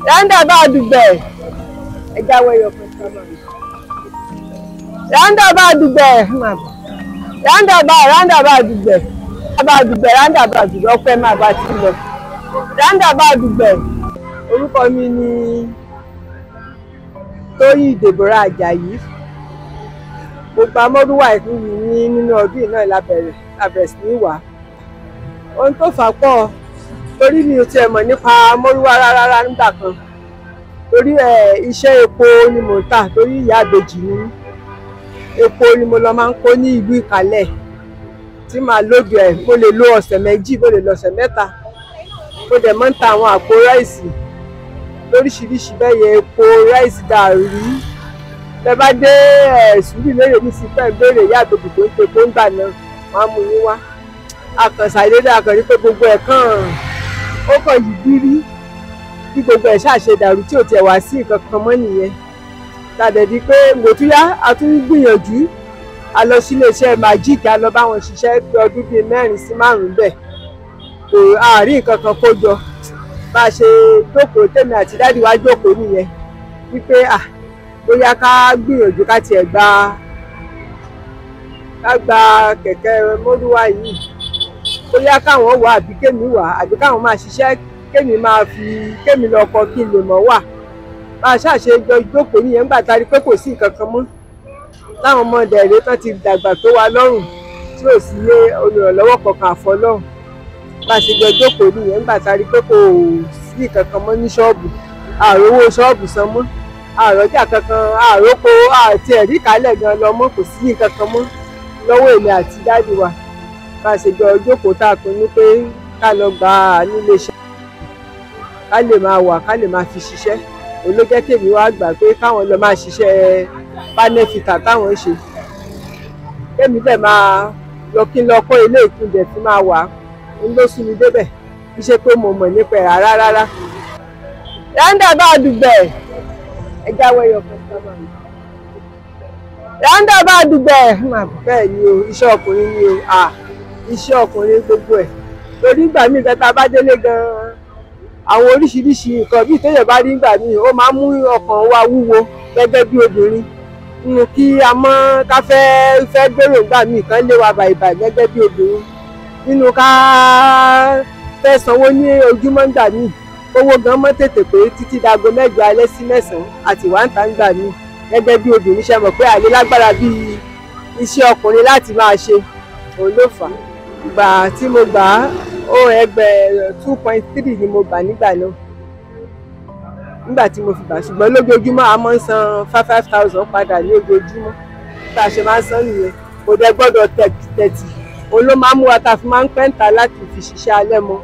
Roundabout Dùgbẹ̀ ẹ jáwé yọkan sábà roundabout Dùgbẹ̀ roundabout Dùgbẹ̀ ọpẹ́ máa bá ti lọ roundabout Dùgbẹ̀. Orúkọ mi ni Tóyìn Deborah Ajayi. Mo gba mọ́rúwà ìlú mi nínú ọdún náà lábẹ̀rẹ̀ sí ní wà. Ohun tó fà pọ̀ torí mi ò tiẹ̀ mọ̀ nípa mọ́rúwà rárá nígbà kan. Torí iṣẹ́ epo ni mò ń tà torí ìyá àbèjì ni mí. Epo ni mo lọ máa ń kó ní ìlú Ìkàlẹ̀ tí màá lóde ẹ̀. Mo lè lo ọ̀sẹ̀ méjì, mo lè lo ọ̀sẹ̀ mẹ́ta. Mo dẹ̀ máa ń ta àwọn àpò ráìsì lóríṣiríṣi bẹ́ẹ̀ yẹn, epo ráìsì gàrí. Tẹ́ bá dé Sùúrùlérè ní sípẹ́ béèrè ìyá àbèjì tó ń pe tó ń gbà náà, wọ́n á mú yín wá. Akànṣàdédé akànrí pé gbogbo ẹ̀ ó kàn yí bírí bí gbogbo ẹ̀ ṣàṣe dàrú tí ò tiẹ̀ wá sí nǹkan kan mọ́ nìyẹn. Tàdẹ̀dí pé gbòtúyá a tún gbìyànjú a lọ sí iléeṣẹ́ Magic a lọ bá wọn ṣiṣẹ́ bí ọdún bíi 4 sí 5 bẹ́ẹ̀ kò àárín nǹkan kan kó jọ. Bá a ṣe jókòó tèmi àti dáàdì wá jókòó nìyẹn wípé bóyá ká gbìyànjú ká tiẹ̀ gba kẹ̀kẹ́ mọ́rúwà yìí, bóyá káwọn wà àbí kémi wà àbí káwọn máa ṣiṣẹ́ kémi lọ kọ kí n lè mọ̀ wà. Bá a ṣàṣe jọ jókòó nìyẹn nígbà tá a rí pé kò sí nǹkan kan mọ́ táwọn ọmọdé rèé tán ti dàgbà tó wa lọ́rùn tí ò sí lé olùrànlọ́wọ́ kankan àfọlọ́run. Bá a ṣe jọ jókòó nìyẹn nígbà tá a rí pé kò sí nǹkan kan mọ́ ní ṣọ́ọ̀bù, àròwó ṣọ́ọ̀bù san mọ́, àròjà kankan, àròkọ àti ẹ̀rí kálẹ̀ gan lọ mọ́, kò sí nǹkan kan mọ́ lọ́wọ́ èmi àti dáàdì wa. Bá a ṣe jọ jókòó tá a pinnu pé ká lọ gbà á nílé iṣẹ́ ká lè máa wà ká lè máa fi ṣiṣẹ́. Òun ló jẹ́ kémi wá gbà pé káwọn lọ máa ṣiṣẹ́ panel fitter táwọn ń ṣe. Kémi dẹ̀ máa lọ kí n lọ kọ́ ilé ìkúndẹ̀ tí máa wà ń ló sún mi débẹ̀ kí ṣe pé mo mọ̀ nípa ẹ̀ rárá. Roundabout Dùgbẹ̀ ẹ jáwé yọkan sábà roundabout Dùgbẹ̀ bẹ́ẹ̀ ni o, iṣẹ́ ọkùnrin ni o, iṣẹ́ ọkùnrin gbogbo ẹ̀. Torí ìgbà míì tá a bá délé gan-an àwọn oríṣiríṣi nǹkan bíi téèyàn bá rí ìgbà míì ó máa ń mú ọkàn wa wúwo gẹ́gẹ́ bí obìnrin. Nínú kí a mọ́ ká fẹ́ gbèrò ìgbà míì kan lé wa bàìbàì gẹ́gẹ́ bí obìnrin. Nínú ká fẹ́ sanwó ní ojúmọ́ ìgbà míì owó gan mọ́ tètè pé títí dago 7 alẹ́ sí 9 àti wà ń ta ìgbà míì gẹ́gẹ́ bí obìnrin ṣe mọ̀ pé àlè lágbára bí iṣẹ́ ọkùnrin láti máa ṣe. Òun ló fà á. Ìgbà tí mo gbà á ẹgbẹ́ 2.3 ni mo gbà nígbà náà nígbà tí mo fi gbà, ṣùgbọ́n lójoojúmọ́ a máa ń san 5,000 padà ní ojoojúmọ́. Bá a ṣe máa ń san nìyẹn, kò dẹ̀ gbọ́dọ̀ tẹ̀tì. Òun ló máa ń mú wa ta fi máa ń pẹ́ǹtà láti fi ṣiṣẹ́ alẹ́ mọ́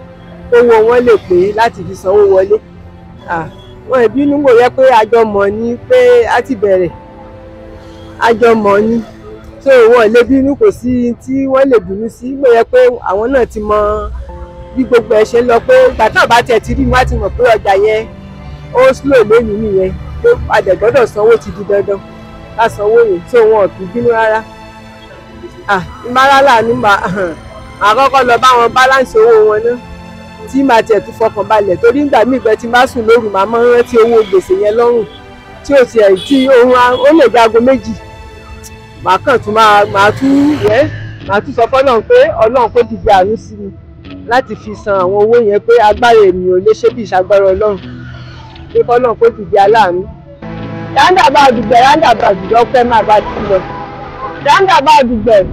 owó wọn lè pé láti fi sanwó wọlé. Wọn ìbínú kò yẹ pé àjọ mọ̀ ni pé a ti bẹ̀rẹ̀ àjọ mọ̀ ni so wọn lè bínú, kò sí tí wọ́n lè bínú sí. Mo yẹ pé àwọn náà ti mọ bí gbogbo ẹ̀ ṣe ń lọ pé ìgbà náà bá tiẹ̀ ti rí wọn á ti mọ̀ pé ọjà yẹn ó slow lónìí nìyẹn pé padà gbọ́dọ̀ sanwó ti di dandan ká sanwó yẹn so wọn ò kì í bínú rárá. Ìmárálà ni àkọ́kọ́ lọ bá wọn balance owó wọn náà tí màá tiẹ̀ tún fọkàn balẹ̀ torí ìgbà míì gbẹ tí má sùn lóru màá mọ́ rántí owó gbèsè yẹn lọ́rùn tí ò tiẹ̀ tí ó lè jago 2 màá kàn tún màá tún sọ fọ́lọ́run pé Ọlọ́run kó dìde àánú sí mi láti fi san àwọn owó yẹn pé agbára ènìyàn lè ṣe bí ìṣàgbára Ọlọ́run pé Ọlọ́run kó dìde aláàánú. Roundabout Dùgbẹ̀ ọpẹ́ máa bá ti lọ roundabout Dùgbẹ̀.